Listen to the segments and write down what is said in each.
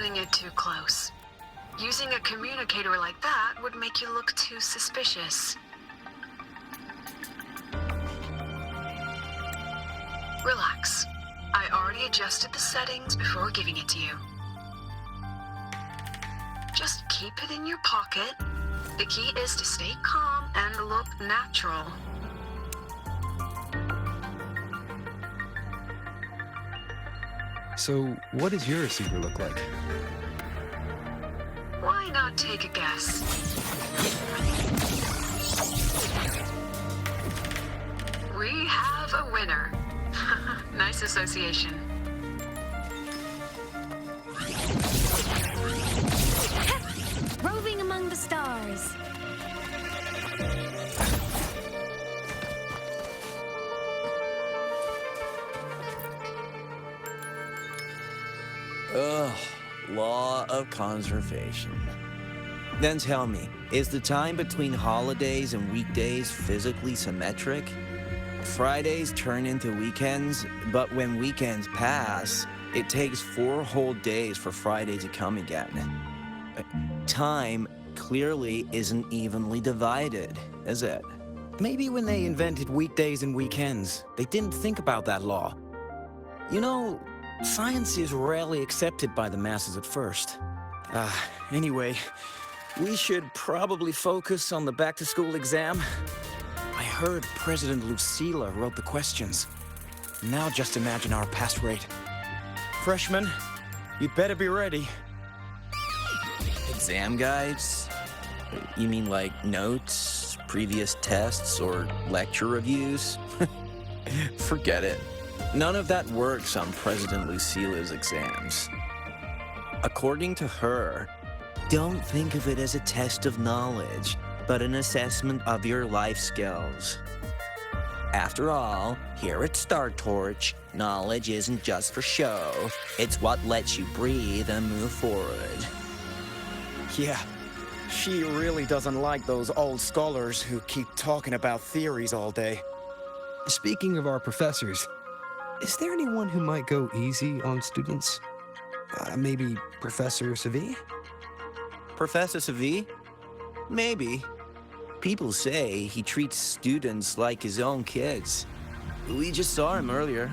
holding it too close. Using a communicator like that would make you look too suspicious. Relax. I already adjusted the settings before giving it to you. Just keep it in your pocket. The key is to stay calm and look natural. So, what does your receiver look like? Why not take a guess? We have a winner. Nice association. Roving among the stars. Ugh, law of conservation. Then tell me, is the time between holidays and weekdays physically symmetric? Fridays turn into weekends, but when weekends pass, it takes 4 whole days for Friday to come again. Time clearly isn't evenly divided, is it? Maybe when they invented weekdays and weekends, they didn't think about that law. You know, science is rarely accepted by the masses at first. Anyway, we should probably focus on the back-to-school exam. I heard President Lucila wrote the questions. Now just imagine our pass rate. Freshmen, you'd better be ready. Exam guides? You mean like notes, previous tests, or lecture reviews? Forget it. None of that works on President Lucila's exams. According to her, don't think of it as a test of knowledge, but an assessment of your life skills. After all, here at Star Torch, knowledge isn't just for show. It's what lets you breathe and move forward. Yeah, she really doesn't like those old scholars who keep talking about theories all day. Speaking of our professors, is there anyone who might go easy on students? Maybe Professor Savi? Professor Savi? Maybe. People say he treats students like his own kids. We just saw him earlier.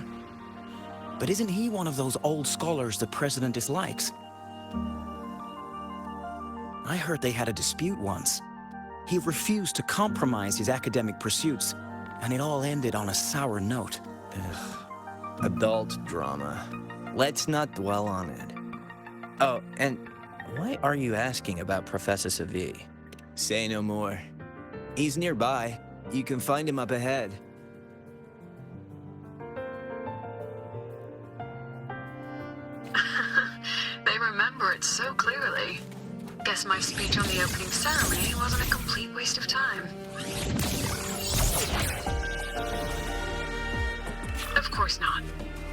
But isn't he one of those old scholars the president dislikes? I heard they had a dispute once. He refused to compromise his academic pursuits, and it all ended on a sour note. Ugh. Adult drama. Let's not dwell on it. Oh, and why are you asking about Professor Savi? Say no more. He's nearby. You can find him up ahead. They remember it so clearly. Guess my speech on the opening ceremony wasn't a complete waste of time. Of course not.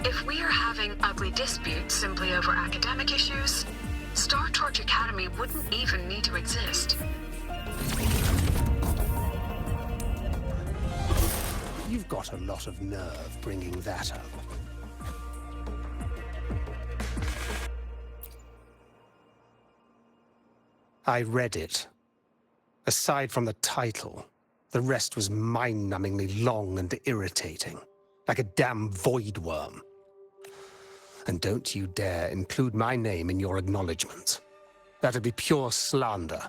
If we are having ugly disputes simply over academic issues, Star Torch Academy wouldn't even need to exist. You've got a lot of nerve bringing that up. I read it. Aside from the title, the rest was mind-numbingly long and irritating, like a damn void worm. And don't you dare include my name in your acknowledgements. That'd be pure slander.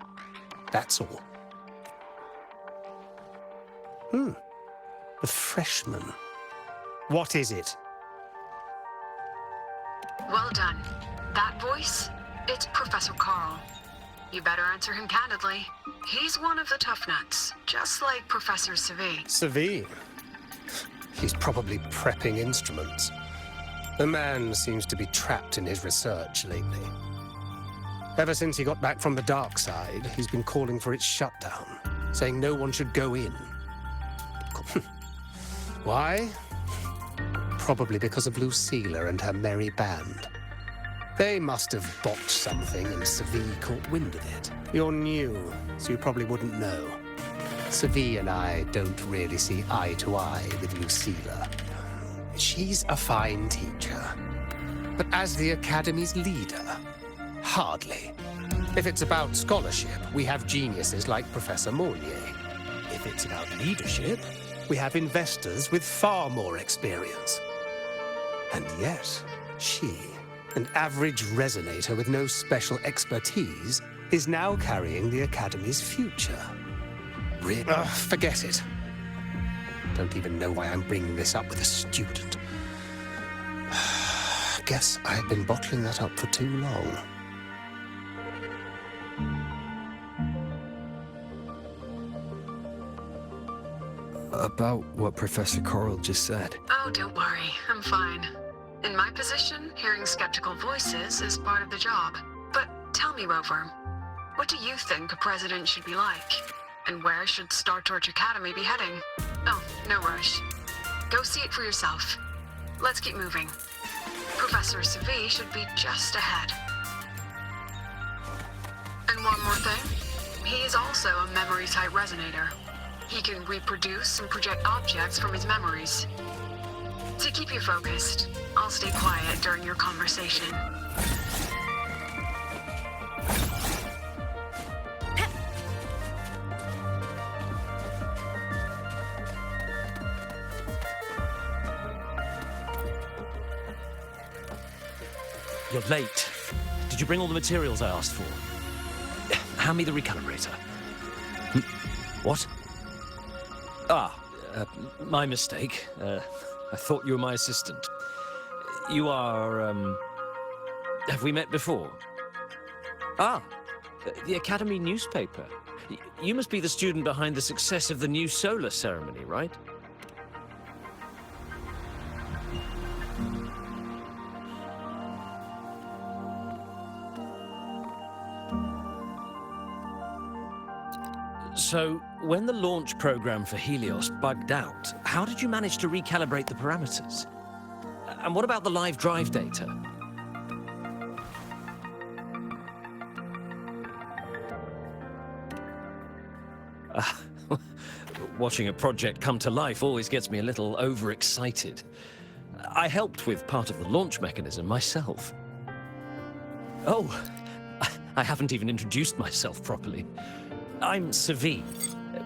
That's all. The freshman. What is it? Well done. That voice, it's Professor Carl. You better answer him candidly. He's one of the tough nuts, just like Professor Savi. Savi? He's probably prepping instruments. The man seems to be trapped in his research lately. Ever since he got back from the dark side, he's been calling for its shutdown, saying no one should go in. Why? Probably because of Lucila and her merry band. They must have botched something and Savi caught wind of it. You're new, so you probably wouldn't know. Savi and I don't really see eye to eye with Lucila. She's a fine teacher. But as the Academy's leader, Hardly. If it's about scholarship, we have geniuses like Professor Morlier. If it's about leadership, we have investors with far more experience. And yet, she, an average resonator with no special expertise, is now carrying the Academy's future. Really? Forget it. Don't even know why I'm bringing this up with a student. Guess I've been bottling that up for too long. About what Professor Carl just said. Oh, don't worry. I'm fine. In my position, hearing skeptical voices is part of the job. But tell me, Rover, what do you think a president should be like? And where should Star Torch Academy be heading? Oh, no rush. Go see it for yourself. Let's keep moving. Professor Savi should be just ahead. And one more thing. He is also a memory-type resonator. He can reproduce and project objects from his memories. To keep you focused, I'll stay quiet during your conversation. You're late. Did you bring all the materials I asked for? Hand me the recalibrator. What? My mistake. I thought you were my assistant. You are, have we met before? The Academy newspaper. You must be the student behind the success of the new solar ceremony, right? So, when the launch program for Helios bugged out, how did you manage to recalibrate the parameters? And what about the live drive data? Watching a project come to life always gets me a little overexcited. I helped with part of the launch mechanism myself. Oh, I haven't even introduced myself properly. I'm Savi,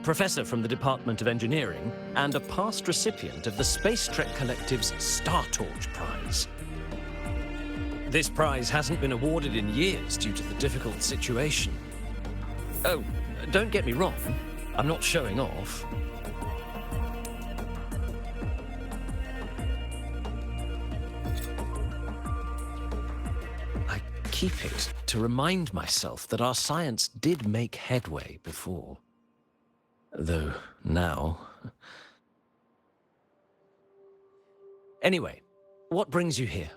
professor from the Department of Engineering and a past recipient of the Space Trek Collective's Star Torch Prize. This prize hasn't been awarded in years due to the difficult situation. Oh, don't get me wrong, I'm not showing off. I keep it to remind myself that our science did make headway before. Though now... Anyway, what brings you here?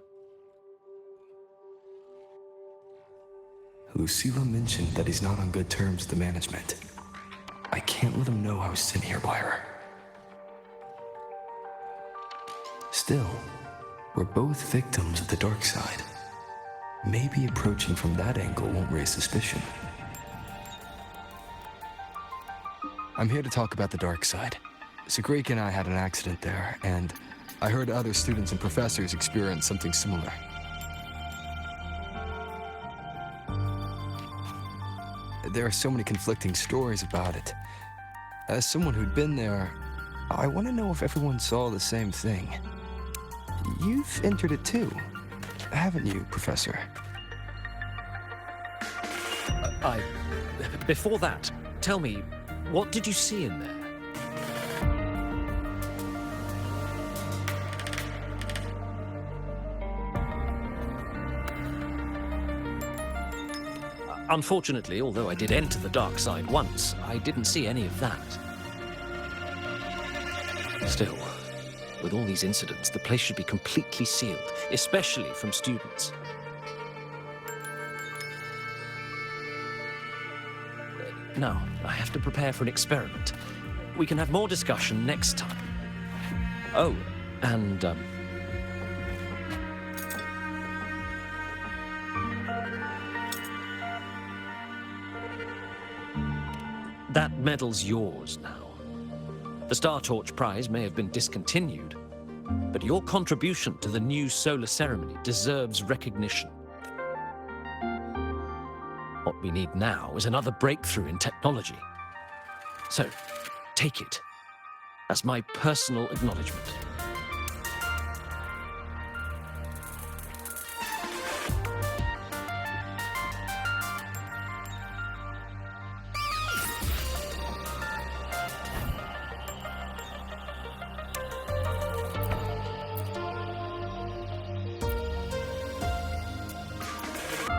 Lucilla mentioned that he's not on good terms with the management. I can't let him know I was sent here by her. Still, we're both victims of the dark side. Maybe approaching from that angle won't raise suspicion. I'm here to talk about the dark side. Zagreek and I had an accident there, and I heard other students and professors experience something similar. There are so many conflicting stories about it. As someone who'd been there, I want to know if everyone saw the same thing. You've entered it too, haven't you, Professor? Before that, tell me, what did you see in there? Unfortunately, although I did enter the dark side once, I didn't see any of that. Still, with all these incidents, the place should be completely sealed, especially from students. Now, I have to prepare for an experiment. We can have more discussion next time. Oh, and, that medal's yours now. The Star Torch Prize may have been discontinued, but your contribution to the new solar ceremony deserves recognition. What we need now is another breakthrough in technology. So, take it as my personal acknowledgement.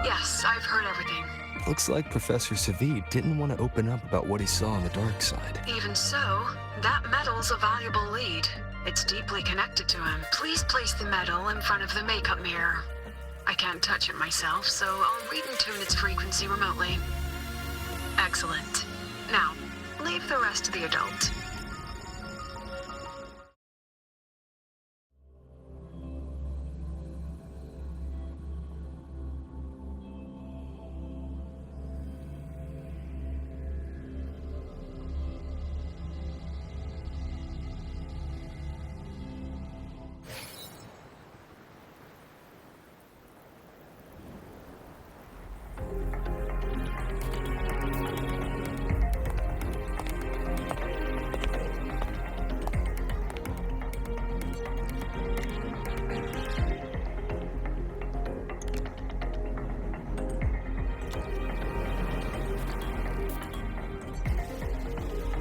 Yes, I've heard everything. Looks like Professor Savid didn't want to open up about what he saw on the dark side. Even so, that medal's a valuable lead. It's deeply connected to him. Please place the medal in front of the makeup mirror. I can't touch it myself, so I'll read and tune its frequency remotely. Excellent. Now, leave the rest to the adult.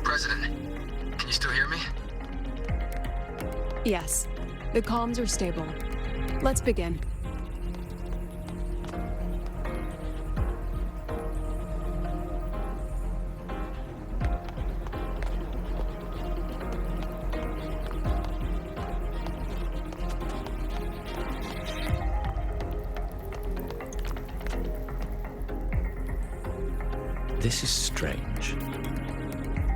President, can you still hear me? Yes, the comms are stable. Let's begin. This is strange.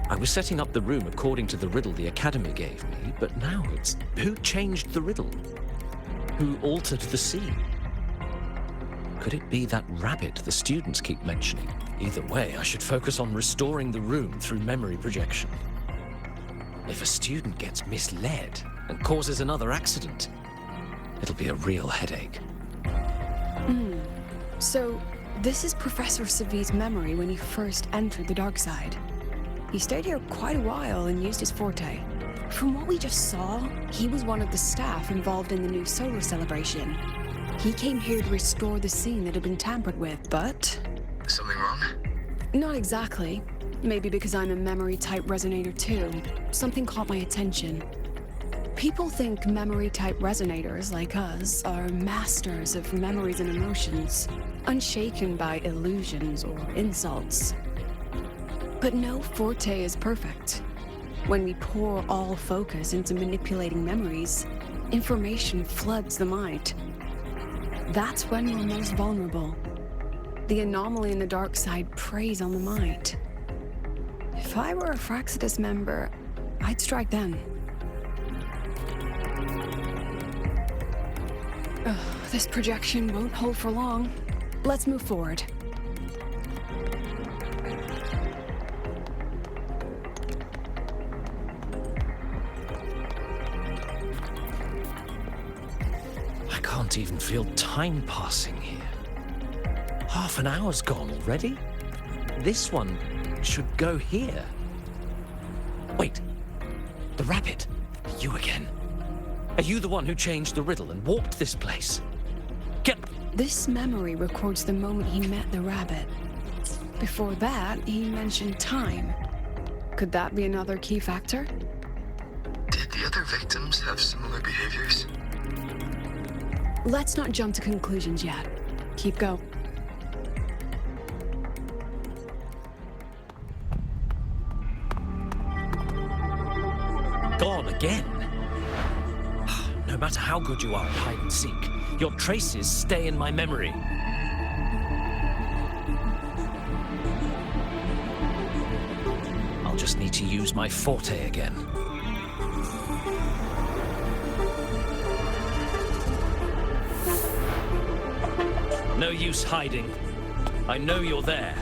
I was setting up the room according to the riddle the Academy gave me, but now it's... Who changed the riddle? Who altered the scene? Could it be that rabbit the students keep mentioning? Either way, I should focus on restoring the room through memory projection. If a student gets misled and causes another accident, it'll be a real headache. So, this is Professor Savid's memory when he first entered the dark side. He stayed here quite a while and used his forte. From what we just saw, he was one of the staff involved in the new solar celebration. He came here to restore the scene that had been tampered with, but... Something wrong? Not exactly. Maybe because I'm a memory-type resonator too. Something caught my attention. People think memory-type resonators like us are masters of memories and emotions, unshaken by illusions or insults. But no forte is perfect. When we pour all focus into manipulating memories, information floods the mind. That's when we're most vulnerable. The anomaly in the dark side preys on the mind. If I were a Fraxidus member, I'd strike then. This projection won't hold for long. Let's move forward. I can't even feel time passing here. Half an hour's gone already? This one should go here. Wait, the rabbit. You again. Are you the one who changed the riddle and warped this place? Get... This memory records the moment he met the rabbit. Before that, he mentioned time. Could that be another key factor? Did the other victims have similar behaviors? Let's not jump to conclusions yet. Keep going. Gone again. No matter how good you are at hide and seek, your traces stay in my memory. I'll just need to use my forte again. No use hiding. I know you're there.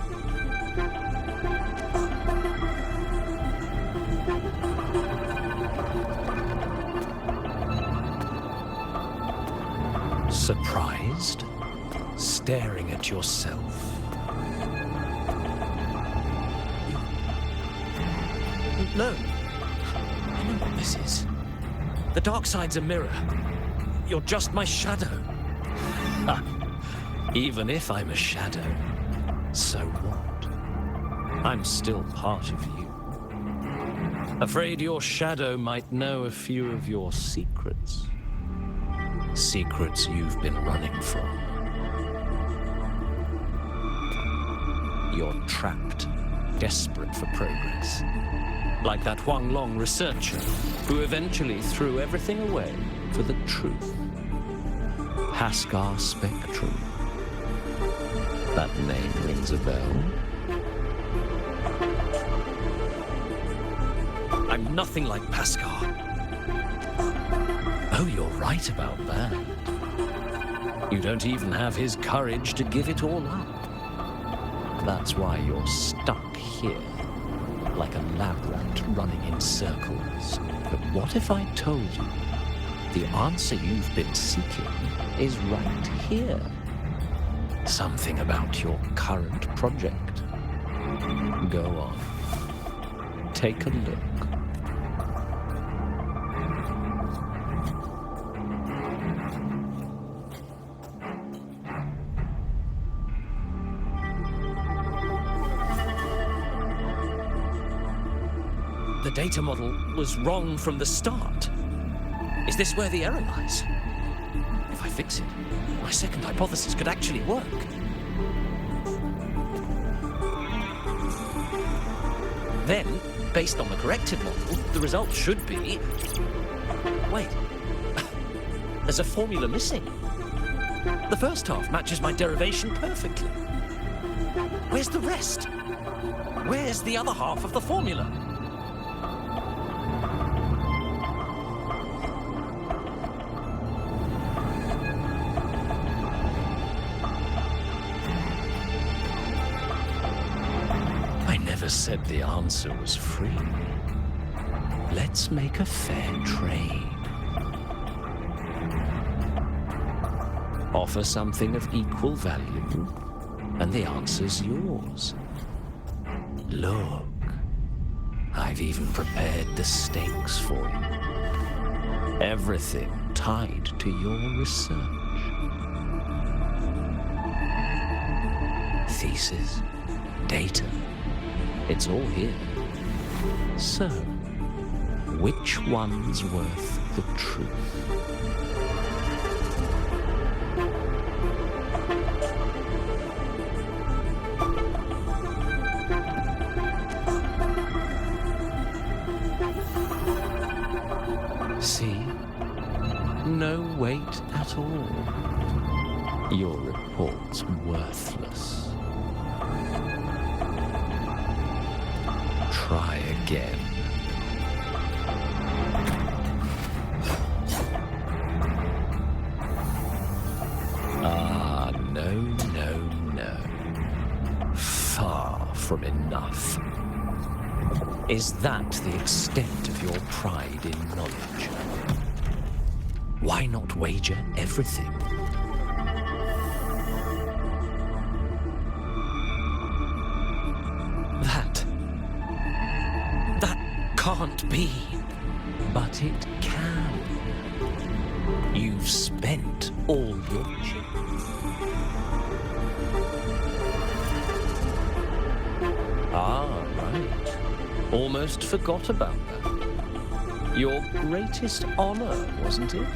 Surprised? Staring at yourself. No. I know what this is. The dark side's a mirror. You're just my shadow. Ha. Even if I'm a shadow, so what? I'm still part of you. Afraid your shadow might know a few of your secrets. Secrets you've been running from. You're trapped, desperate for progress. Like that Huang Long researcher who eventually threw everything away for the truth. Haskar Spectrum. That name rings a bell. I'm nothing like Paskar. Oh, you're right about that. You don't even have his courage to give it all up. That's why you're stuck here, like a lab rat running in circles. But what if I told you the answer you've been seeking is right here? Something about your current project. Go on. Take a look. The data model was wrong from the start. Is this where the error lies? If I fix it, my second hypothesis could actually work. Then, based on the corrected model, the result should be... Wait. There's a formula missing. The first half matches my derivation perfectly. Where's the rest? Where's the other half of the formula? Said the answer was free. Let's make a fair trade. Offer something of equal value, and the answer's yours. Look, I've even prepared the stakes for you. Everything tied to your research. Thesis, data. It's all here. So, which one's worth the truth? See? No weight at all. Your report's worthless. Try again. Ah, no. Far from enough. Is that the extent of your pride in knowledge? Why not wager everything? That can't be. But it can. You've spent all your chips. Ah, right. Almost forgot about that. Your greatest honor, wasn't it?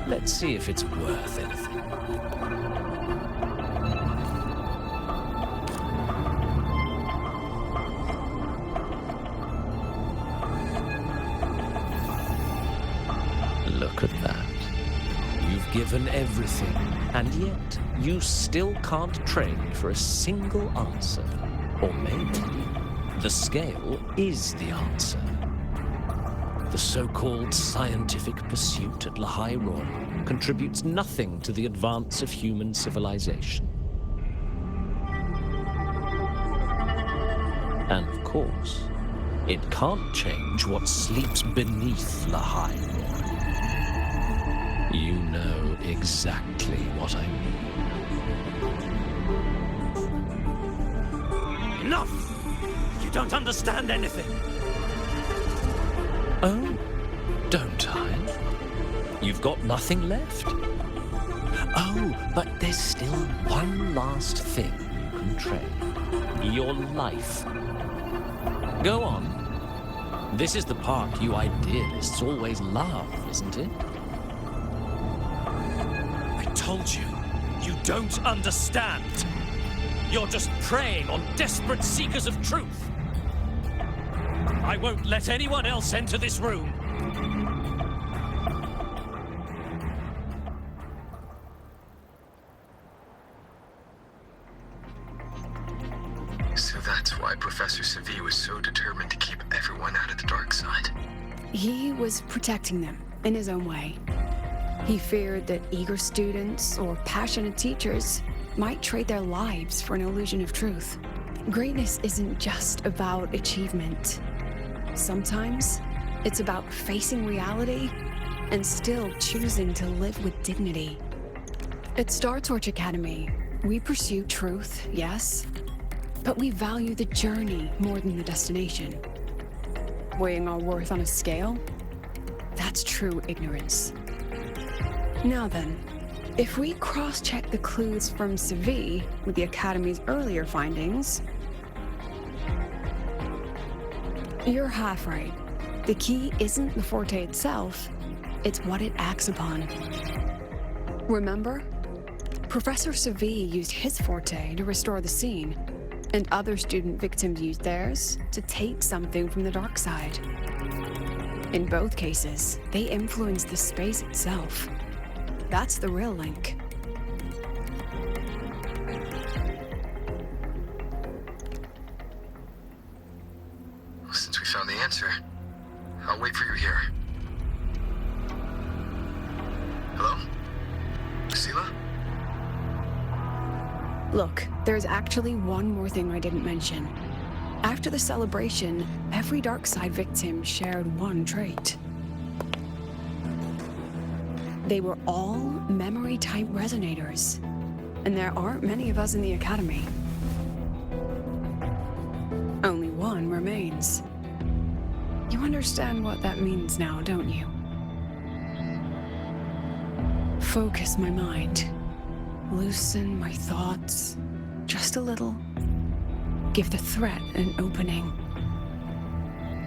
Let's see if it's worth anything. Look at that. You've given everything, and yet you still can't trade for a single answer. Or maybe the scale is the answer. The so-called scientific pursuit at Lahai Roy contributes nothing to the advance of human civilization. And of course, it can't change what sleeps beneath Lahai Roy. You know exactly what I mean. Enough! You don't understand anything. Oh, don't I? You've got nothing left. Oh, but there's still one last thing you can trade. Your life. Go on. This is the part you idealists always love, isn't it? I told you, you don't understand. You're just preying on desperate seekers of truth. I won't let anyone else enter this room. So that's why Professor Savi was so determined to keep everyone out of the dark side. He was protecting them in his own way. He feared that eager students or passionate teachers might trade their lives for an illusion of truth. Greatness isn't just about achievement. Sometimes it's about facing reality and still choosing to live with dignity. At Star Torch Academy, we pursue truth, yes, but we value the journey more than the destination. Weighing our worth on a scale? That's true ignorance. Now then, if we cross-check the clues from Savi with the Academy's earlier findings, you're half right. The key isn't the forte itself, it's what it acts upon. Remember? Professor Savi used his forte to restore the scene, and other student victims used theirs to take something from the dark side. In both cases, they influenced the space itself. That's the real link. Well, since we found the answer, I'll wait for you here. Hello? Sela? Look, there's actually one more thing I didn't mention. After the celebration, every dark side victim shared one trait. They were all memory-type resonators, and there aren't many of us in the Academy. Only one remains. You understand what that means now, don't you? Focus my mind. Loosen my thoughts, just a little. Give the threat an opening.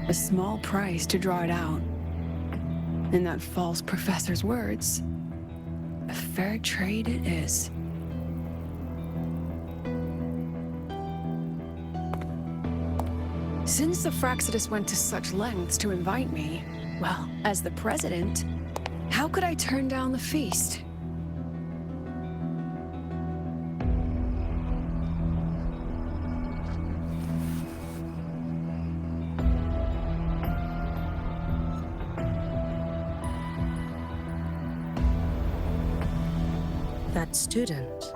A small price to draw it out. In that false professor's words, a fair trade it is. Since the Fraxidus went to such lengths to invite me, well, as the president, how could I turn down the feast? That student.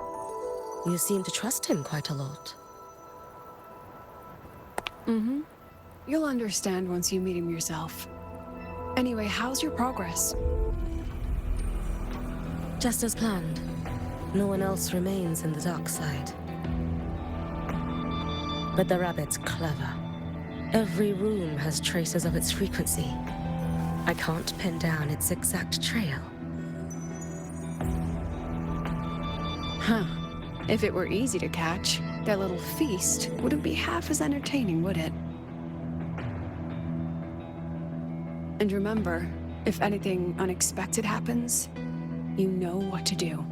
You seem to trust him quite a lot. Mm-hmm. You'll understand once you meet him yourself. Anyway, how's your progress? Just as planned. No one else remains in the dark side. But the rabbit's clever. Every room has traces of its frequency. I can't pin down its exact trail. Huh. If it were easy to catch, their little feast wouldn't be half as entertaining, would it? And remember, if anything unexpected happens, you know what to do.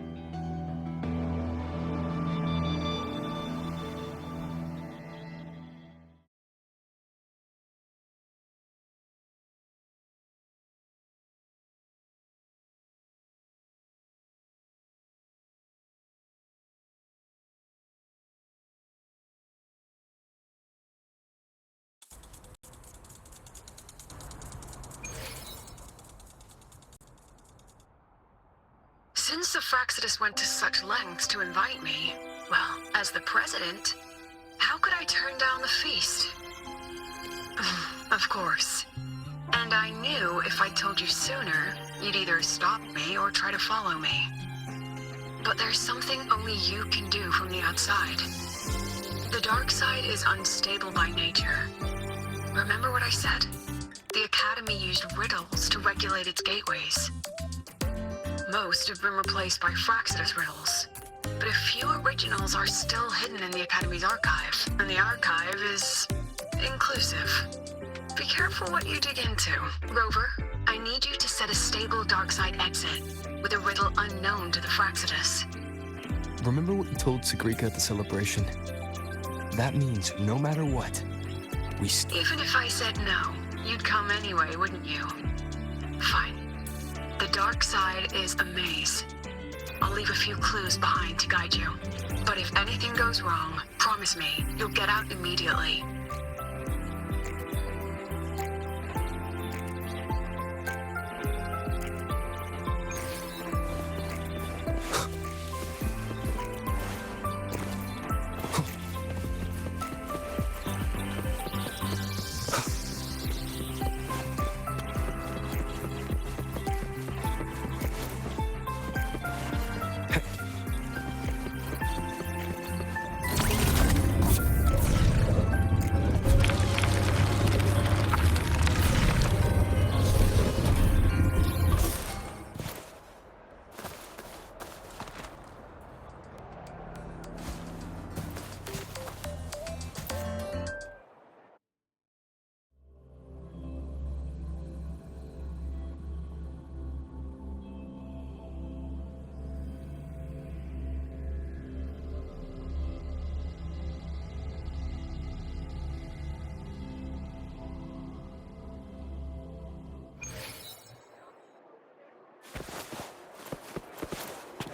Since the Fraxidus went to such lengths to invite me, well, as the president, how could I turn down the feast? Of course. And I knew if I told you sooner, you'd either stop me or try to follow me. But there's something only you can do from the outside. The dark side is unstable by nature. Remember what I said? the Academy used riddles to regulate its gateways. Most have been replaced by Fractious riddles, but a few originals are still hidden in the Academy's archive, and the archive is inclusive. Be careful what you dig into. Rover, I need you to set a stable dark side exit with a riddle unknown to the Fractious. Remember what you told Sagrika at the celebration? That means no matter what, Even if I said no, you'd come anyway, wouldn't you? Fine. The dark side is a maze. I'll leave a few clues behind to guide you. But if anything goes wrong, promise me you'll get out immediately.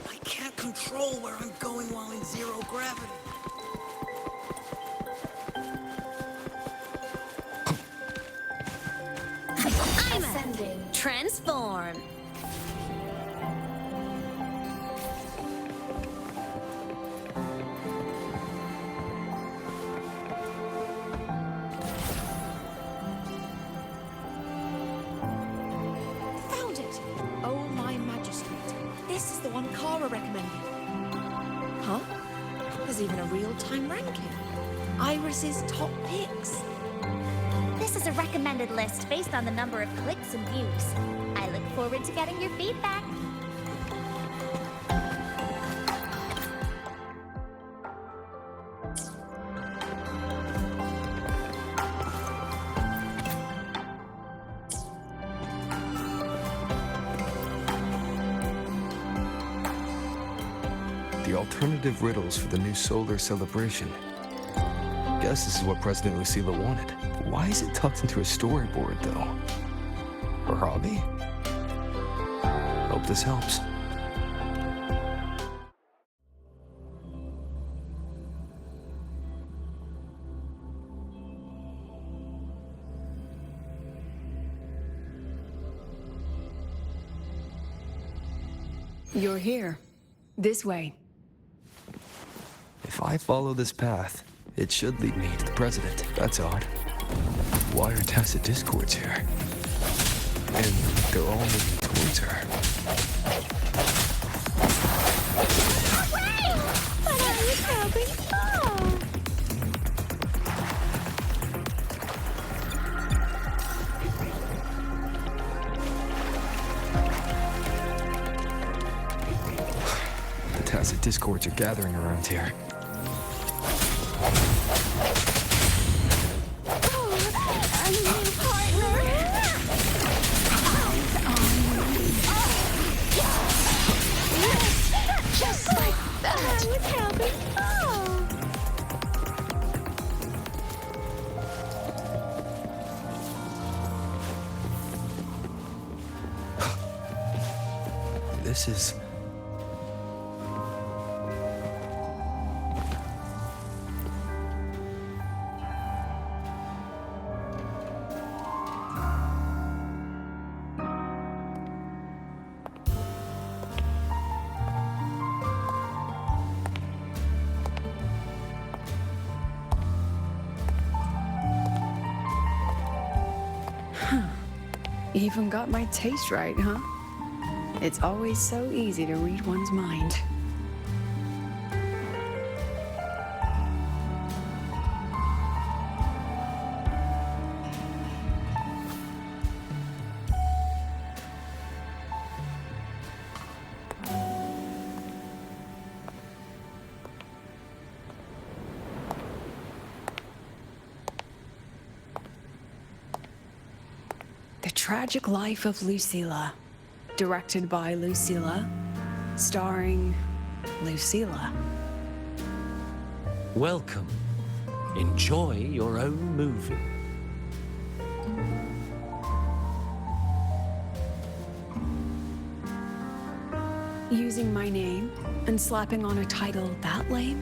I can't control where I'm going while in zero gravity. I'm ascending. Transform. Found it! Oh, my magistrate. This is the one Kara recommended. Huh? There's even a real-time ranking. Iris's top picks. This is a recommended list based on the number of clicks and views. I look forward to getting your feedback. the alternative riddles for the new solar celebration. Guess this is what President Lucilla wanted. Why is it tucked into a storyboard, though? Her hobby? Hope this helps. You're here. This way. If I follow this path, it should lead me to the president. That's odd. Why are tacit discords here? And they're all moving towards her. But I was having fun. The tacit discords are gathering around here. A new partner. Just like that. I was having fun. This is... Even got my taste right, huh? It's always so easy to read one's mind. Tragic Life of Lucilla. Directed by Lucilla. Starring Lucilla. Welcome. Enjoy your own movie. Using my name and slapping on a title that lame?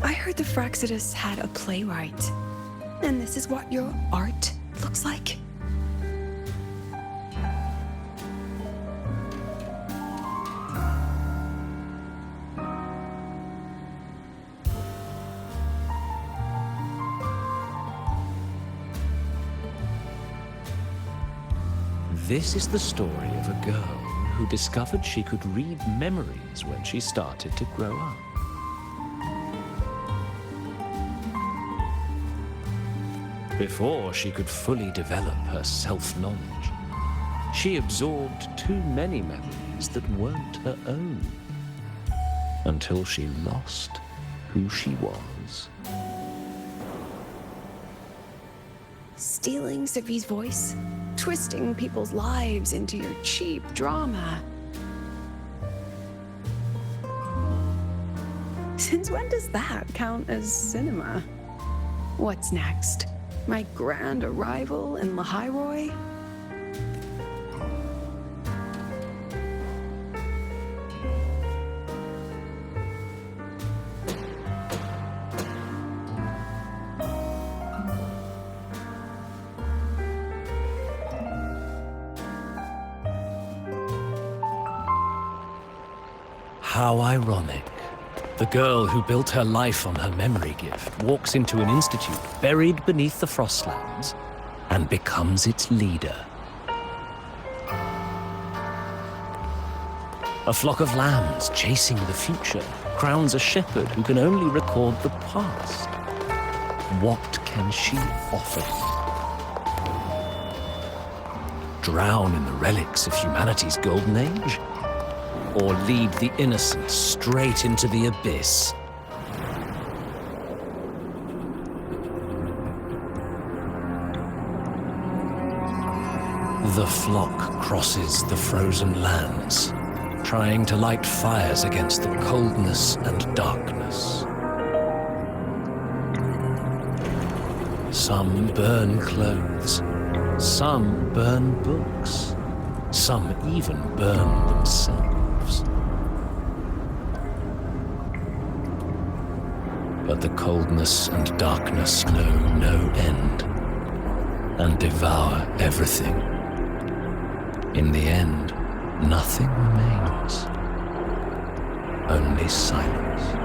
I heard the Fraxidus had a playwright. And this is what your art looks like? This is the story of a girl who discovered she could read memories when she started to grow up. Before she could fully develop her self-knowledge, she absorbed too many memories that weren't her own, until she lost who she was. Stealing Sophie's voice? Twisting people's lives into your cheap drama? Since when does that count as cinema? What's next? My grand arrival in Lahairoi? How ironic. The girl who built her life on her memory gift walks into an institute buried beneath the Frostlands and becomes its leader. A flock of lambs chasing the future crowns a shepherd who can only record the past. What can she offer? Drown in the relics of humanity's golden age? Or lead the innocent straight into the abyss? The flock crosses the frozen lands, trying to light fires against the coldness and darkness. Some burn clothes, some burn books, some even burn themselves. But the coldness and darkness know no end, and devour everything. In the end, nothing remains, only silence.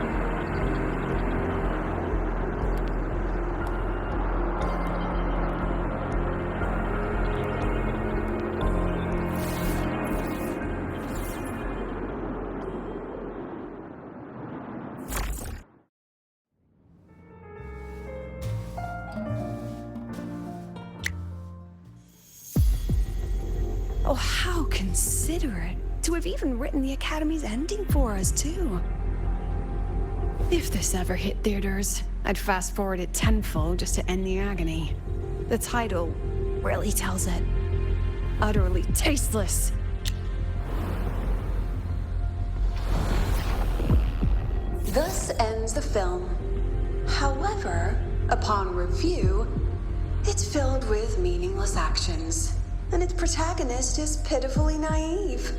Oh, how considerate to have even written the Academy's ending for us, too. If this ever hit theaters, I'd fast forward it tenfold just to end the agony. The title really tells it. Utterly tasteless. Thus ends the film. However, upon review, it's filled with meaningless actions, and its protagonist is pitifully naive.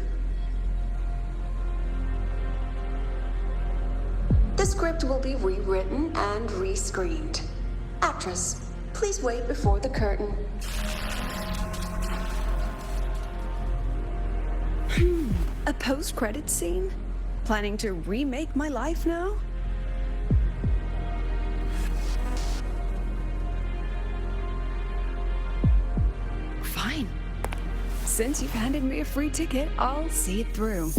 The script will be rewritten and rescreened. Actress, please wait before the curtain. A post-credits scene? Planning to remake my life now? Fine. Since you've handed me a free ticket, I'll see it through.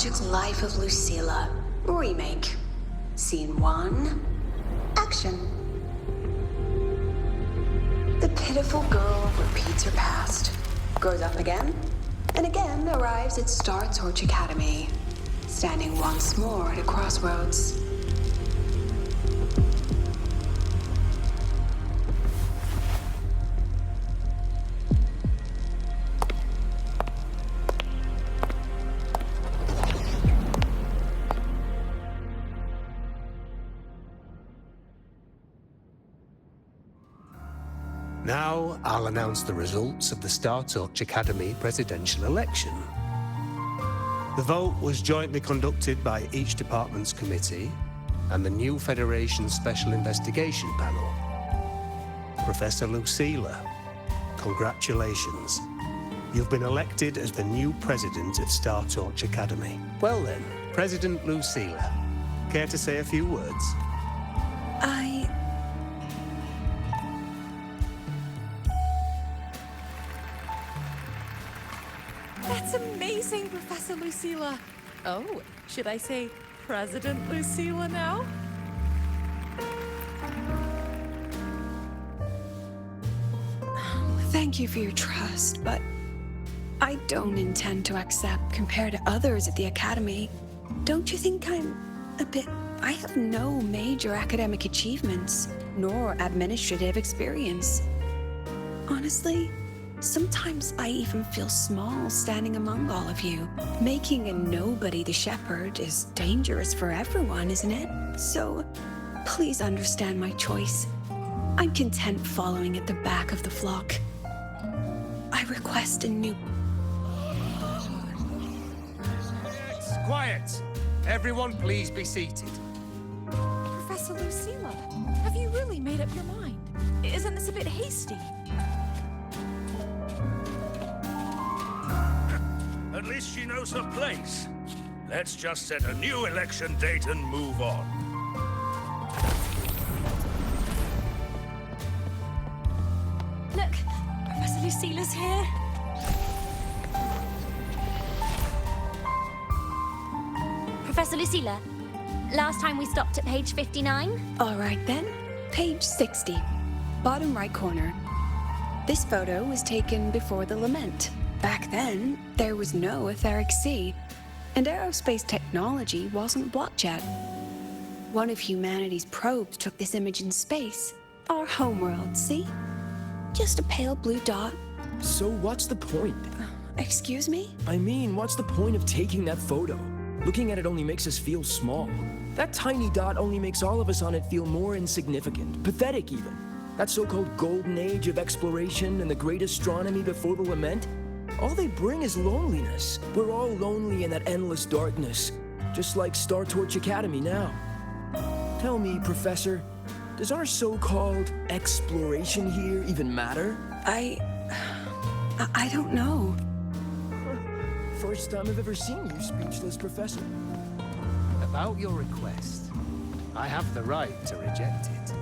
Tragic Life of Lucilla, remake. Scene 1, action. The pitiful girl repeats her past, grows up again, and again arrives at Star Torch Academy, standing once more at a crossroads. Now, I'll announce the results of the Star Torch Academy presidential election. The vote was jointly conducted by each department's committee and the new Federation's Special Investigation Panel. Professor Lucilla, congratulations. You've been elected as the new president of Star Torch Academy. Well then, President Lucilla, care to say a few words? That's amazing, Professor Lucilla. Oh, should I say President Lucilla now? Thank you for your trust, but I don't intend to accept compared to others at the Academy. Don't you think I'm a bit... I have no major academic achievements, nor administrative experience. Honestly, sometimes I even feel small standing among all of you. Making a nobody the shepherd is dangerous for everyone, isn't it? So, please understand my choice. I'm content following at the back of the flock. I request a new... Quiet! Everyone please be seated. Professor Lucilla, have you really made up your mind? Isn't this a bit hasty? At least she knows her place. Let's just set a new election date and move on. Look, Professor Lucilla's here. Professor Lucilla, last time we stopped at page 59? All right then, page 60, bottom right corner. This photo was taken before the lament. Back then, there was no etheric sea, and aerospace technology wasn't blocked yet. One of humanity's probes took this image in space. Our homeworld, see? Just a pale blue dot. So what's the point? Excuse me? I mean, what's the point of taking that photo? Looking at it only makes us feel small. That tiny dot only makes all of us on it feel more insignificant, pathetic even. That so-called golden age of exploration and the great astronomy before the lament, all they bring is loneliness. We're all lonely in that endless darkness, just like Star Torch Academy now. Tell me, Professor, does our so-called exploration here even matter? I don't know. First time I've ever seen you speechless, Professor. About your request, I have the right to reject it.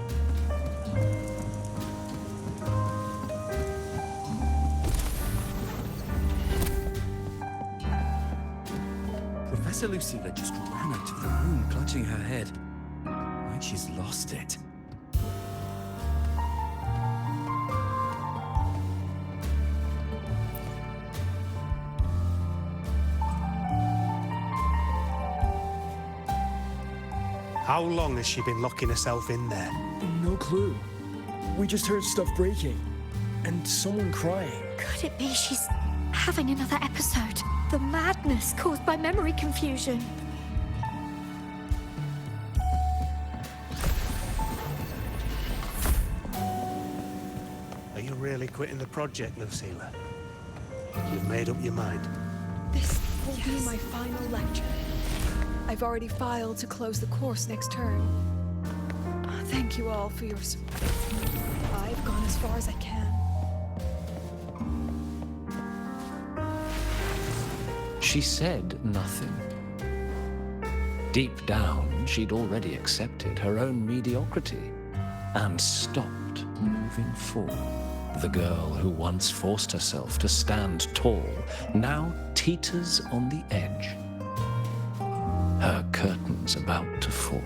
Professor Lucilla just ran out of the room, clutching her head. Like she's lost it. How long has she been locking herself in there? No clue. We just heard stuff breaking. And someone crying. Could it be she's having another episode? The madness caused by memory confusion. Are you really quitting the project, Lucilla? You've made up your mind? This will be my final lecture. I've already filed to close the course next term. Thank you all for your support. I've gone as far as I can. She said nothing. Deep down, she'd already accepted her own mediocrity and stopped moving forward. The girl who once forced herself to stand tall now teeters on the edge. curtain's about to fall.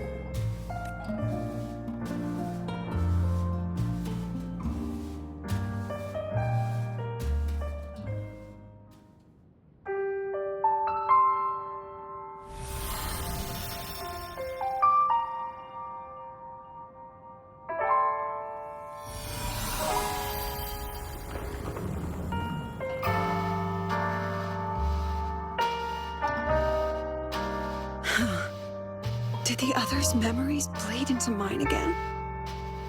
Did the others' memories bleed into mine again?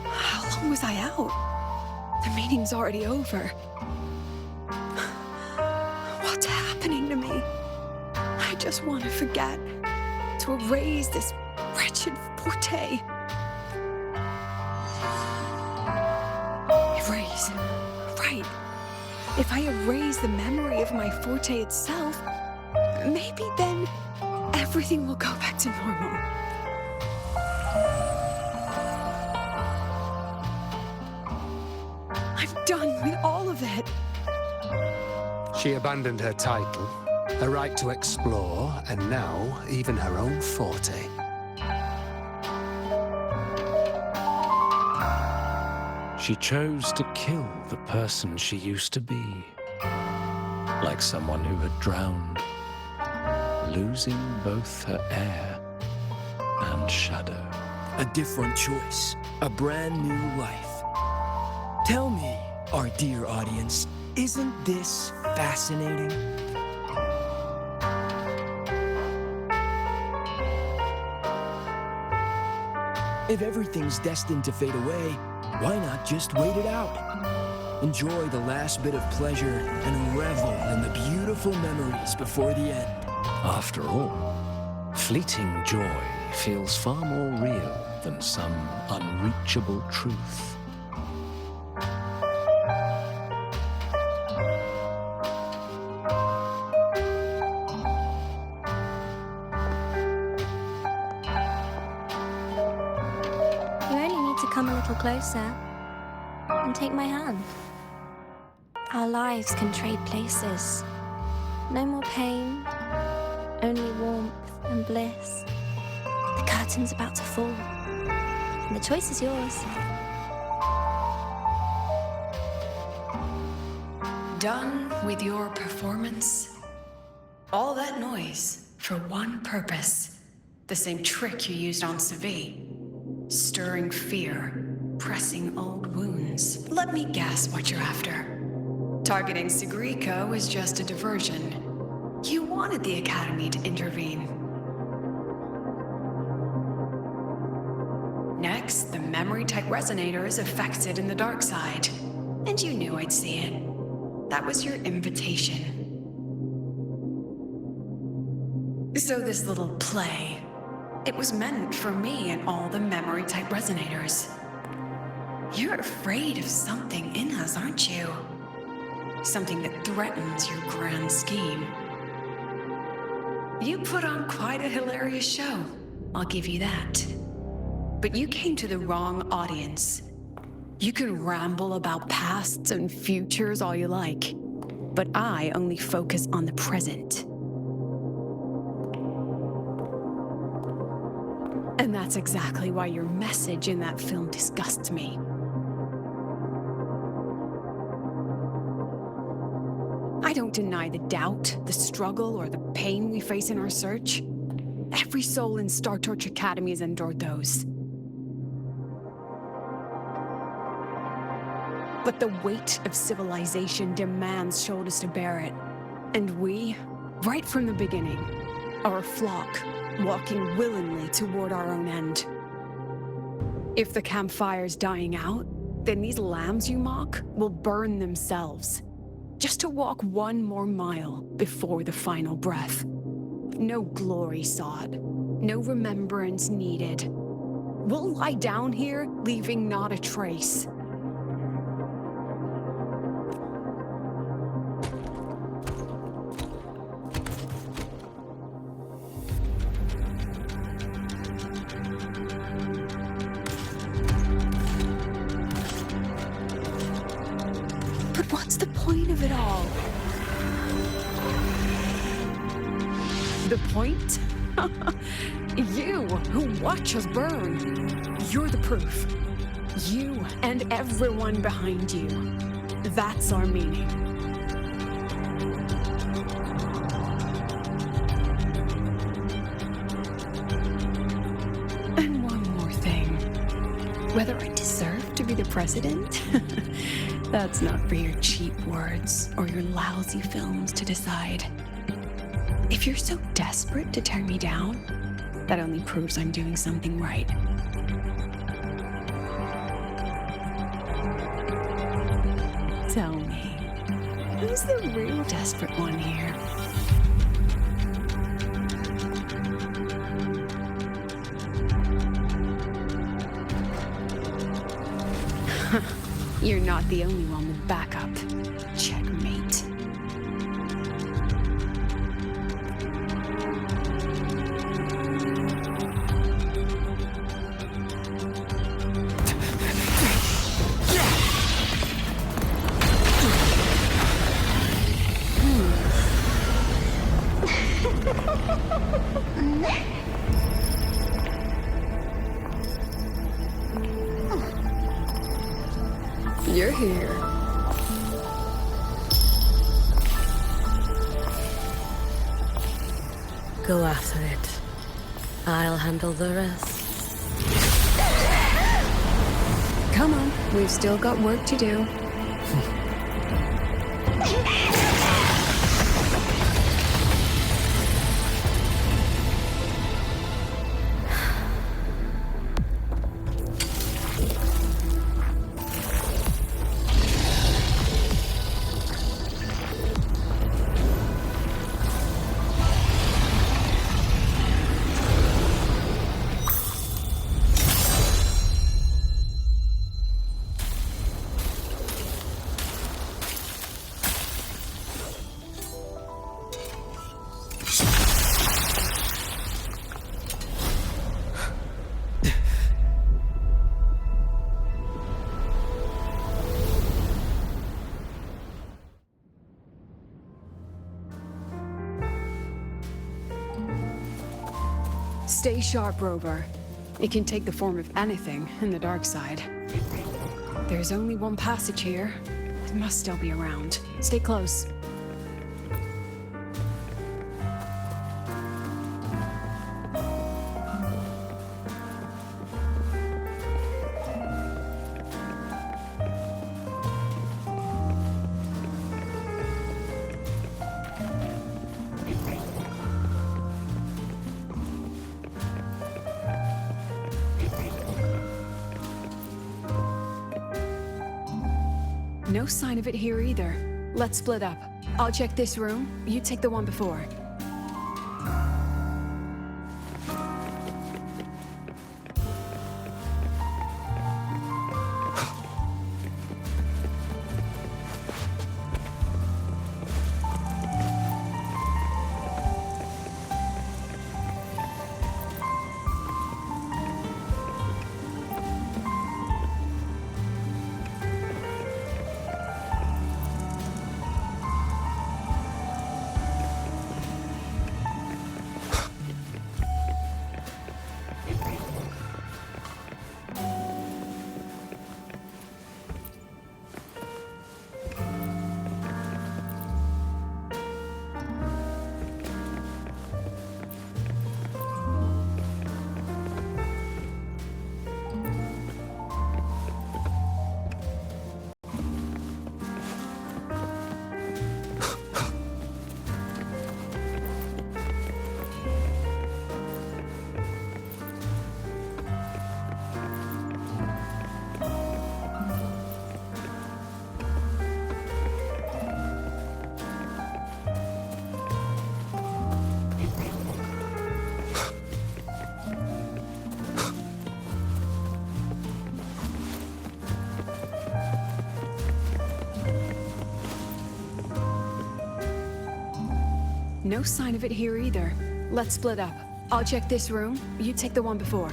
How long was I out? The meeting's already over. What's happening to me? I just want to forget, to erase this wretched forte. Erase. Right. If I erase the memory of my forte itself, maybe then everything will go back to normal. I'm done with all of it. She abandoned her title, her right to explore, and now even her own forte. She chose to kill the person she used to be, like someone who had drowned, losing both her air and shadow. A different choice, a brand new life. Tell me, our dear audience, isn't this fascinating? If everything's destined to fade away, why not just wait it out? Enjoy the last bit of pleasure and revel in the beautiful memories before the end. After all, fleeting joy feels far more real than some unreachable truth. You only need to come a little closer and take my hand. Our lives can trade places. No more pain, only warmth and bliss. The curtain's about to fall, and the choice is yours. Done with your performance? All that noise for one purpose. The same trick you used on Savi. Stirring fear, pressing old wounds. Let me guess what you're after. Targeting Sigrika was just a diversion. You wanted the Academy to intervene. Next, the memory-type resonator is affected in the dark side. And you knew I'd see it. That was your invitation. So this little play, it was meant for me and all the memory-type resonators. You're afraid of something in us, aren't you? Something that threatens your grand scheme. You put on quite a hilarious show, I'll give you that. But you came to the wrong audience. You can ramble about pasts and futures all you like, but I only focus on the present. And that's exactly why your message in that film disgusts me. I don't deny the doubt, the struggle, or the pain we face in our search. Every soul in Star Torch Academy has endured those. But the weight of civilization demands shoulders to bear it. And we, right from the beginning, are a flock, walking willingly toward our own end. If the campfire's dying out, then these lambs you mock will burn themselves, just to walk one more mile before the final breath. No glory sought, no remembrance needed. We'll lie down here, leaving not a trace. But what's the point of it all? The point? You, who watch us burn. You're the proof. You and everyone behind you. That's our meaning. And one more thing. Whether I deserve to be the president? That's not for your cheap words or your lousy films to decide. If you're so desperate to tear me down, that only proves I'm doing something right. Tell me, who's the real desperate one here? You're not the only one with backup. Checkmate. You're here. Go after it. I'll handle the rest. Come on, we've still got work to do. Stay sharp, Rover. It can take the form of anything in the dark side. There's only one passage here. It must still be around. Stay close. No sign of it here either. Let's split up. I'll check this room. You take the one before. No sign of it here either. Let's split up. I'll check this room. You take the one before.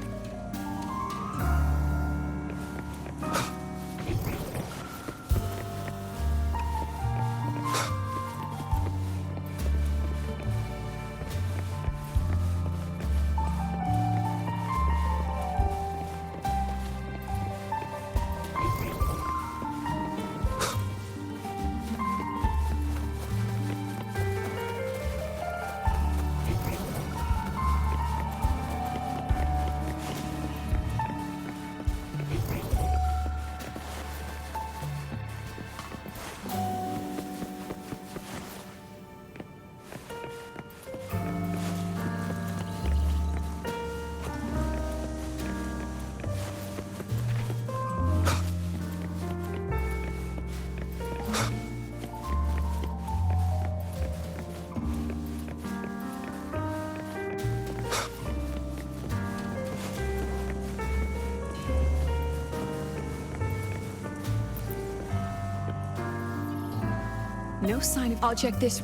No sign of... I'll check this...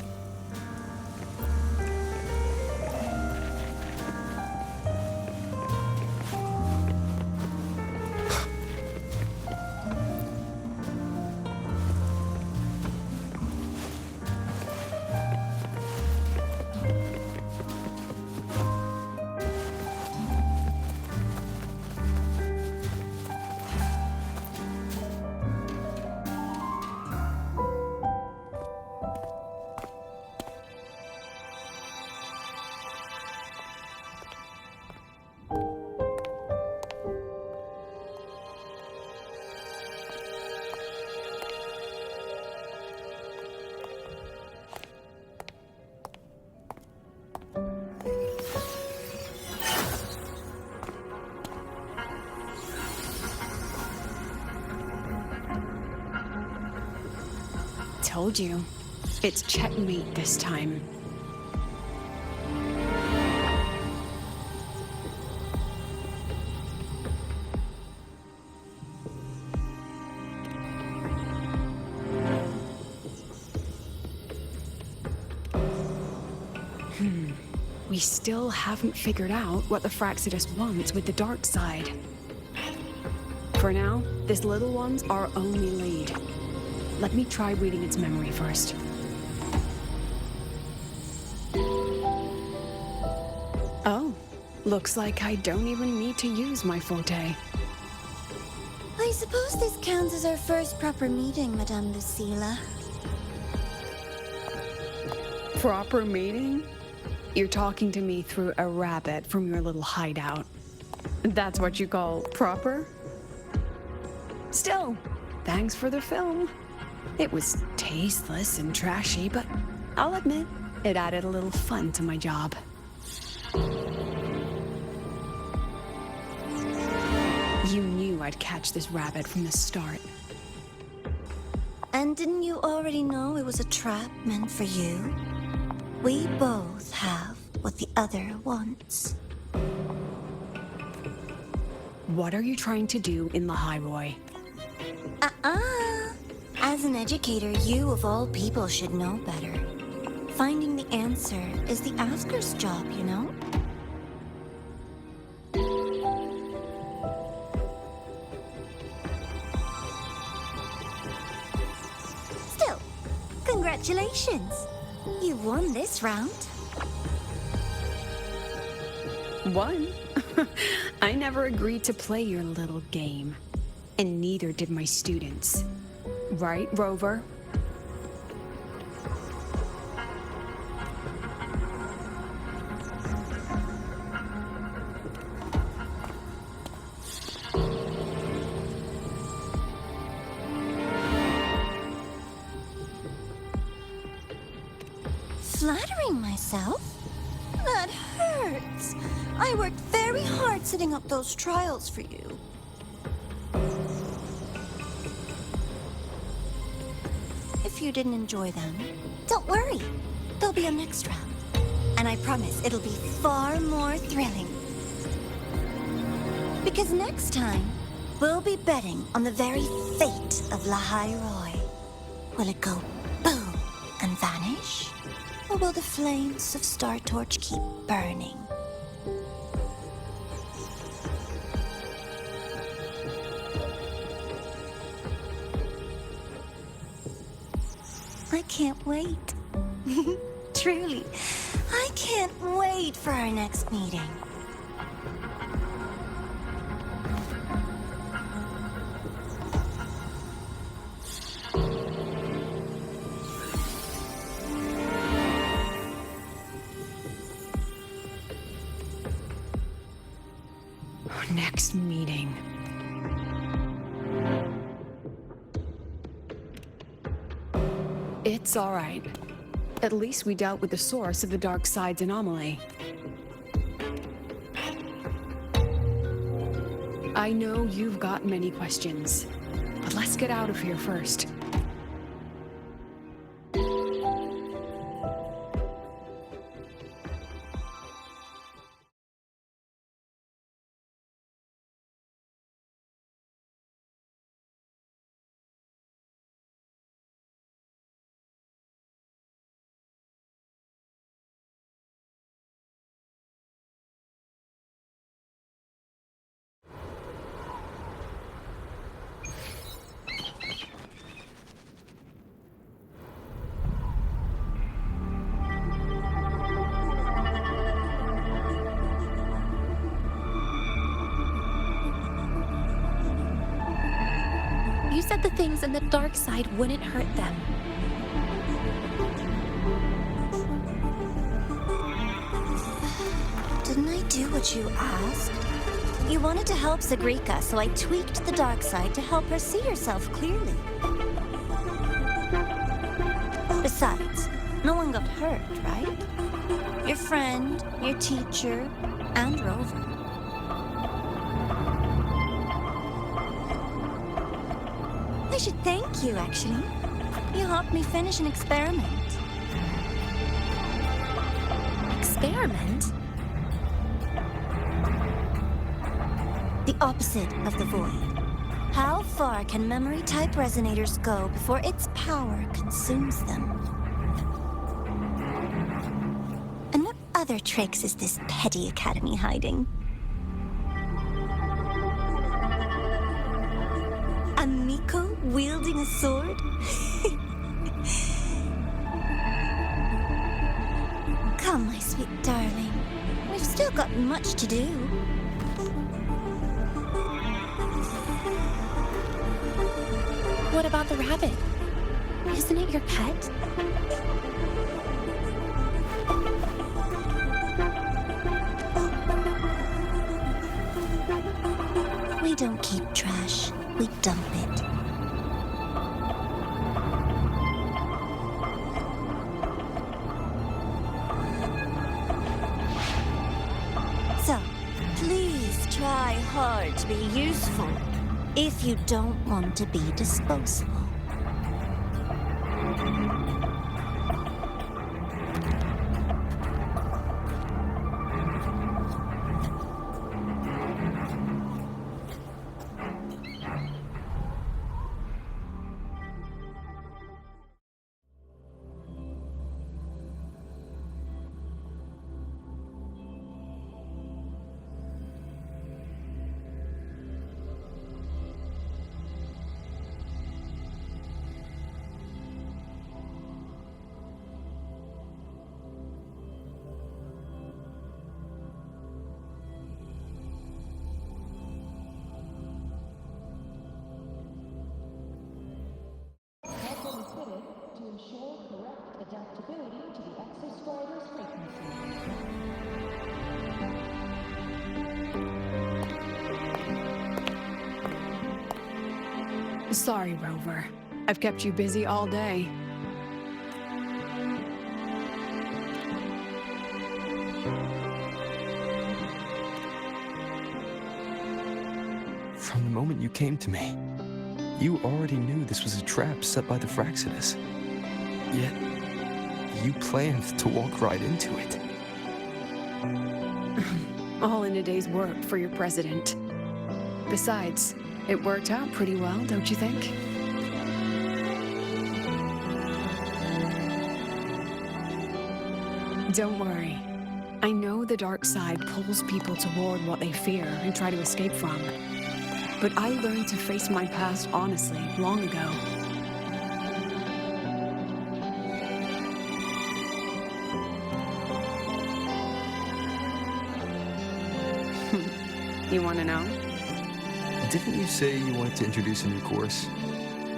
Told you. It's checkmate this time. We still haven't figured out what the Fraxidus wants with the dark side. For now, this little one's our only lead. Let me try reading its memory first. Oh, looks like I don't even need to use my forte. I suppose this counts as our first proper meeting, Madame Lucilla. Proper meeting? You're talking to me through a rabbit from your little hideout. That's what you call proper? Still, thanks for the film. It was tasteless and trashy, but I'll admit, it added a little fun to my job. You knew I'd catch this rabbit from the start. And didn't you already know it was a trap meant for you? We both have what the other wants. What are you trying to do in the Highroy? As an educator, you of all people should know better. Finding the answer is the asker's job, you know? Still, congratulations. You won this round. Won? I never agreed to play your little game. And neither did my students. Right, Rover? Flattering myself? That hurts. I worked very hard setting up those trials for you. If you didn't enjoy them, don't worry. There'll be a next round. And I promise it'll be far more thrilling. Because next time, we'll be betting on the very fate of La Roy. Will it go boom and vanish? Or will the flames of Star Torch keep burning? I can't wait. Truly, I can't wait for our next meeting. Next meeting. It's all right. At least we dealt with the source of the dark side's anomaly. I know you've got many questions, but let's get out of here first. You said the things in the dark side wouldn't hurt them. Didn't I do what you asked? You wanted to help Zagrika, so I tweaked the dark side to help her see herself clearly. Besides, no one got hurt, right? Your friend, your teacher, and Rover. I should thank you, actually. You helped me finish an experiment. Experiment? The opposite of the void. How far can memory-type resonators go before its power consumes them? And what other tricks is this petty academy hiding? A Miko wielding a sword? Come, my sweet darling. We've still got much to do. What about the rabbit? Isn't it your pet? We don't keep trash. We dump it. So, please try hard to be useful if you don't want to be disposable. Sorry, Rover. I've kept you busy all day. From the moment you came to me, you already knew this was a trap set by the Fraxidus. Yet, you planned to walk right into it. All in a day's work for your president. Besides, it worked out pretty well, don't you think? Don't worry. I know the dark side pulls people toward what they fear and try to escape from. But I learned to face my past honestly long ago. You want to know? Didn't you say you wanted to introduce a new course?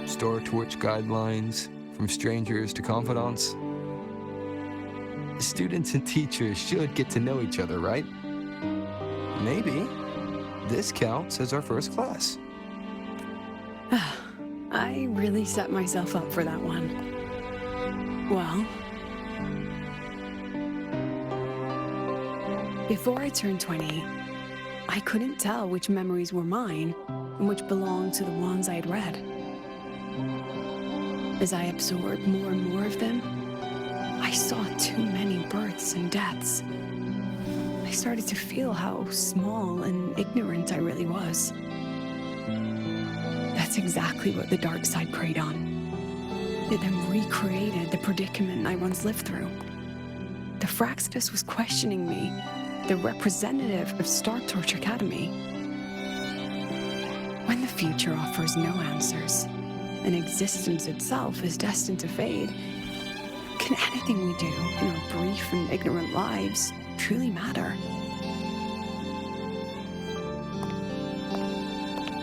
Star Torch guidelines, from strangers to confidants? Students and teachers should get to know each other, right? Maybe this counts as our first class. I really set myself up for that one. Well, before I turned 20, I couldn't tell which memories were mine and which belonged to the ones I had read. As I absorbed more and more of them, I saw too many births and deaths. I started to feel how small and ignorant I really was. That's exactly what the dark side preyed on. It then recreated the predicament I once lived through. The Fraxidus was questioning me, the representative of Star Torch Academy. When the future offers no answers, and existence itself is destined to fade, can anything we do in our brief and ignorant lives truly matter?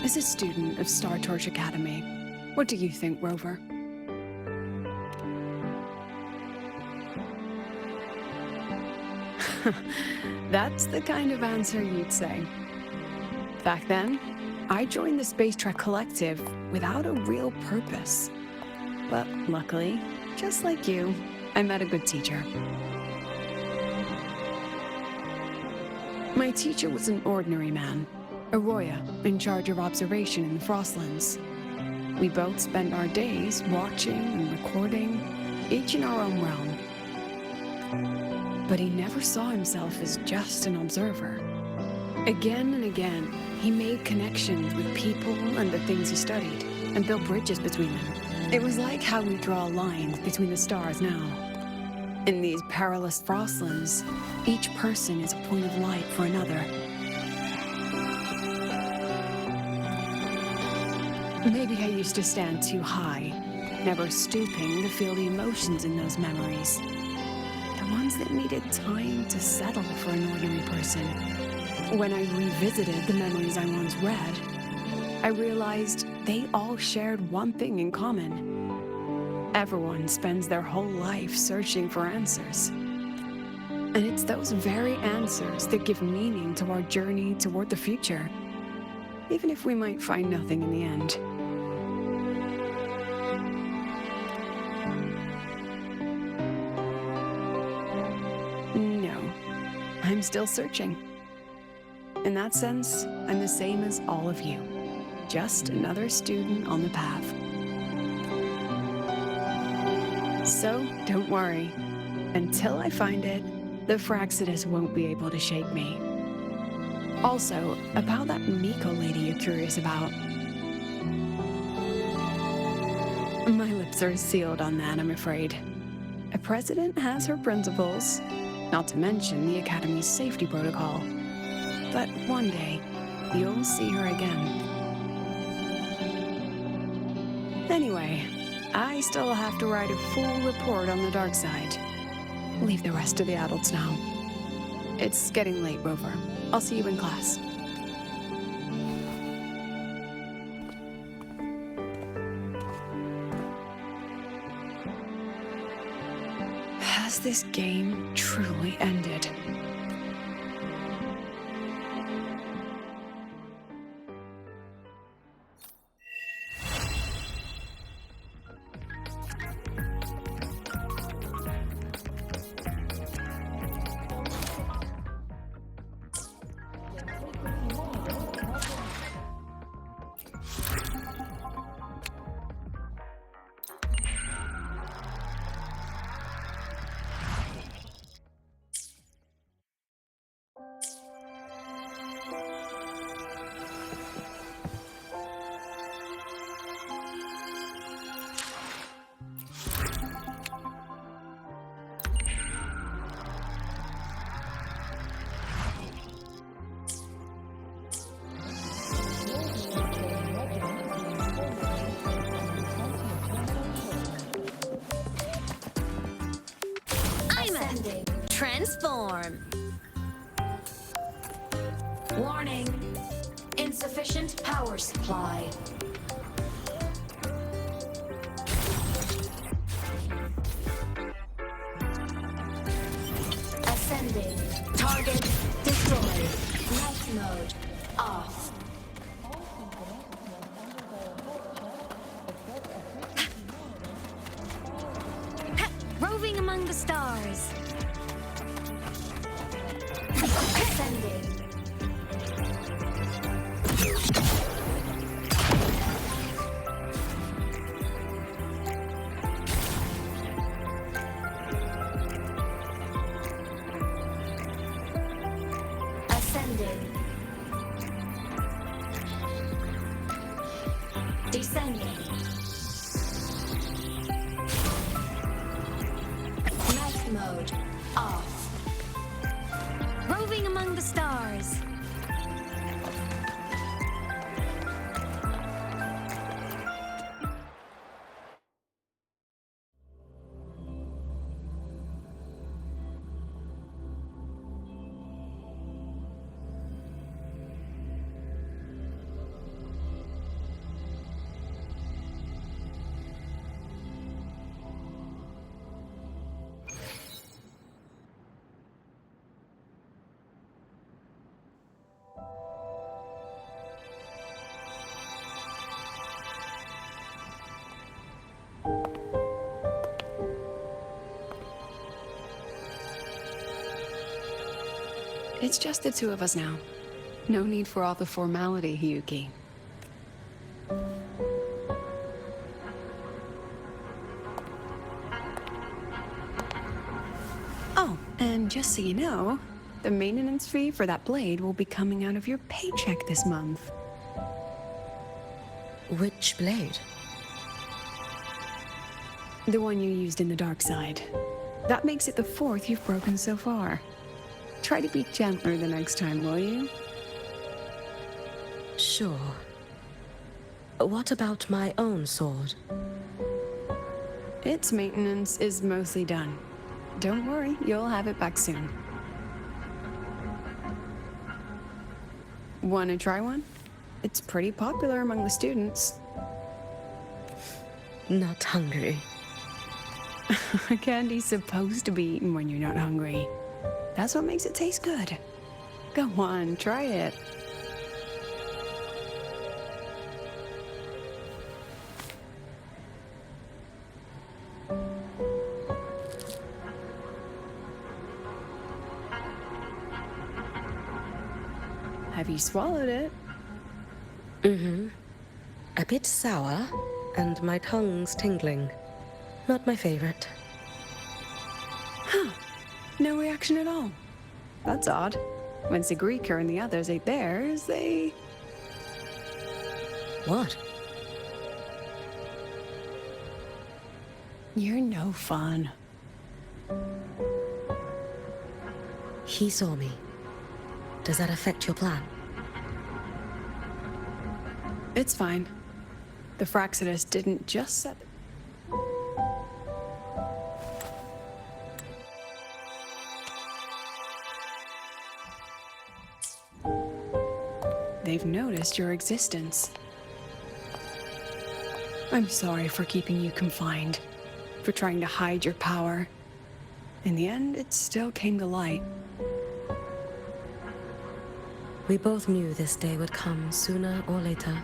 As a student of Star Torch Academy, What do you think, Rover? That's the kind of answer you'd say. Back then, I joined the Space Trek Collective without a real purpose. But luckily, just like you, I met a good teacher. My teacher was an ordinary man, Arroya, in charge of observation in the Frostlands. We both spent our days watching and recording, each in our own realm. But he never saw himself as just an observer. Again and again, he made connections with people and the things he studied, and built bridges between them. It was like how we draw lines between the stars now. In these perilous Frostlands, each person is a point of light for another. Maybe I used to stand too high, never stooping to feel the emotions in those memories. The ones that needed time to settle for an ordinary person. When I revisited the memories I once read, I realized they all shared one thing in common. Everyone spends their whole life searching for answers. And it's those very answers that give meaning to our journey toward the future, even if we might find nothing in the end. No, I'm still searching. In that sense, I'm the same as all of you. Just another student on the path. So, don't worry. Until I find it, the Fraxidus won't be able to shake me. Also, about that Miko lady you're curious about. My lips are sealed on that, I'm afraid. A president has her principles, not to mention the Academy's safety protocol. But one day, you'll see her again. Anyway, I still have to write a full report on the dark side. Leave the rest to the adults now. It's getting late, Rover. I'll see you in class. Has this game truly ended? Transform. Warning. Insufficient power supply. Ascending. Target destroyed. Night mode off. Roving among the stars. Ascending. Ascending. Descending. Night mode off. Roving among the stars. It's just the two of us now. No need for all the formality, Hyuki. Oh, and just so you know, the maintenance fee for that blade will be coming out of your paycheck this month. Which blade? The one you used in the dark side. That makes it the fourth you've broken so far. Try to be gentler the next time, will you? Sure. What about my own sword? Its maintenance is mostly done. Don't worry, you'll have it back soon. Wanna try one? It's pretty popular among the students. Not hungry. Candy's supposed to be eaten when you're not hungry. That's what makes it taste good. Go on, try it. Have you swallowed it? Mm-hmm. A bit sour, and my tongue's tingling. Not my favorite. Huh. No reaction at all. That's odd. When Sigrika and the others ate theirs, they... What? You're no fun. He saw me. Does that affect your plan? It's fine. The Fraxidus didn't just set... They've noticed your existence. I'm sorry for keeping you confined, for trying to hide your power. In the end, it still came to light. We both knew this day would come sooner or later.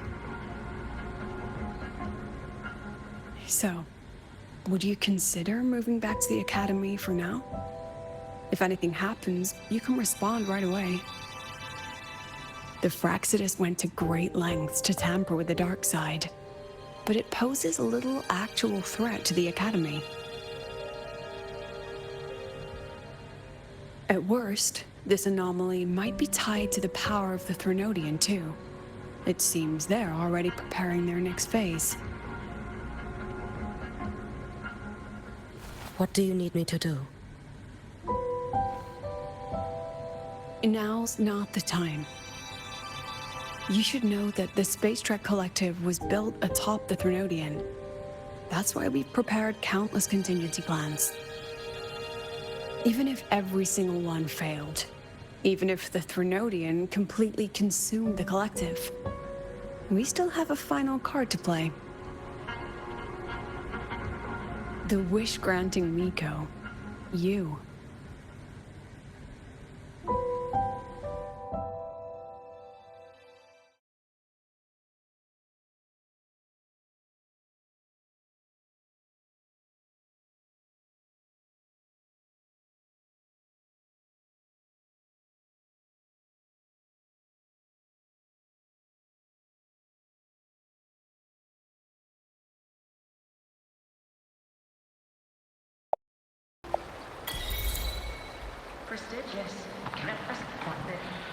So, would you consider moving back to the Academy for now? If anything happens, you can respond right away. The Fraxidus went to great lengths to tamper with the dark side, but it poses a little actual threat to the Academy. At worst, this anomaly might be tied to the power of the Threnodian too. It seems they're already preparing their next phase. What do you need me to do? Now's not the time. You should know that the Space Trek Collective was built atop the Threnodian. That's why we've prepared countless contingency plans. Even if every single one failed, even if the Threnodian completely consumed the Collective, we still have a final card to play. The wish-granting Miko. You. Prestigious. Can I press the button?